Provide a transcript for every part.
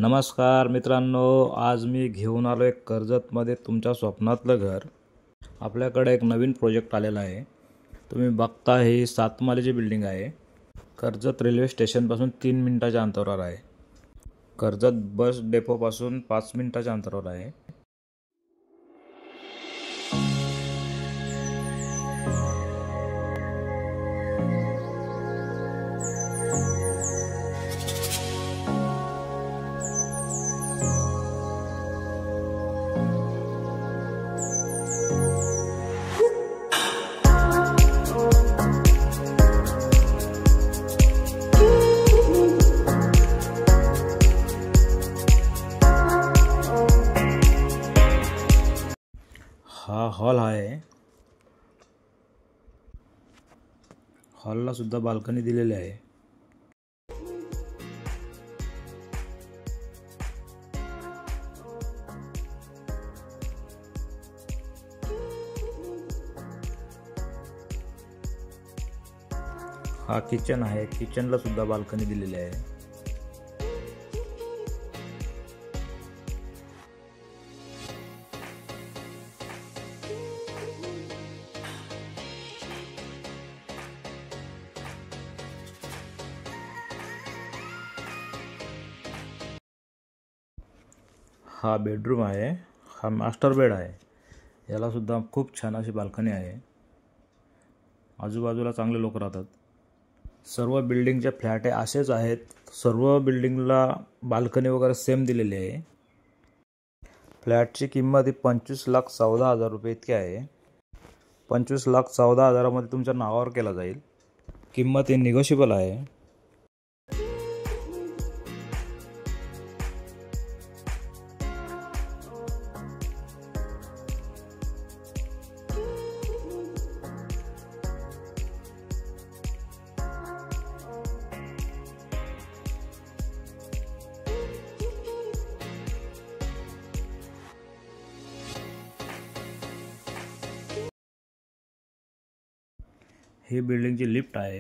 नमस्कार मित्रांनो, आज मी घेऊन आलो आहे कर्जतमध्ये तुमच्या स्वप्नातलं घर। आपल्याकडे एक नवीन प्रोजेक्ट आलेला आहे। तुम्ही बघता ही 7 माळ्याची बिल्डिंग आहे। कर्जत रेल्वे स्टेशनपासून 3 मिनिटाच्या अंतरावर आहे। कर्जत बस डेपोपासून 5 मिनिटाच्या अंतरावर आहे। हा हॉल आहे। हॉलला सुद्धा बाल्कनी दिलेली आहे। हा किचन आहे। किचनला सुद्धा बाल्कनी दिलेली आहे। हा बेडरूम आहे। हा मास्टर बेड आहे। याला सुद्धा खूप छान अशी बाल्कनी आहे। आजूबाजूला चांगले लोक राहतात। सर्व बिल्डिंगचे फ्लॅट असेच आहेत। सर्व बिल्डिंगला बाल्कनी वगैरे सेम दिलेली आहे। फ्लॅटची किंमत ही 25,14,000 रुपये इतकी आहे। 25,14,000 मध्ये तुमच्या नावावर केला जाईल। किंमत ही निगोशिएबल आहे। ही बिल्डिंगची लिफ्ट आहे।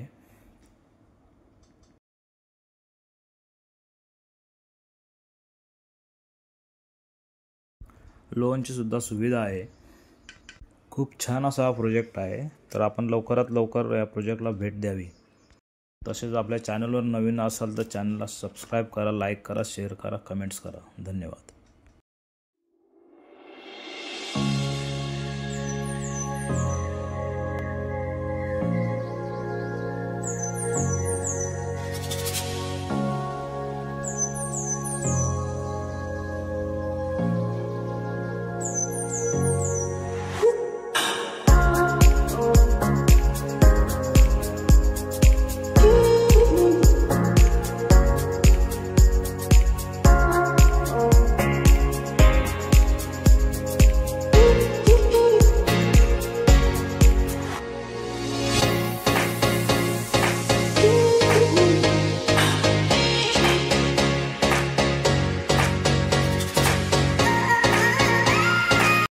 लोनची सुद्धा सुविधा आहे। खूप छान असा हा प्रोजेक्ट आहे। तर आपण लवकरात लवकर या प्रोजेक्टला भेट द्यावी। तसेच आपल्या चॅनलवर नवीन असाल तर चॅनलला सबस्क्राइब करा, लाईक करा, शेअर करा, कमेंट्स करा। धन्यवाद।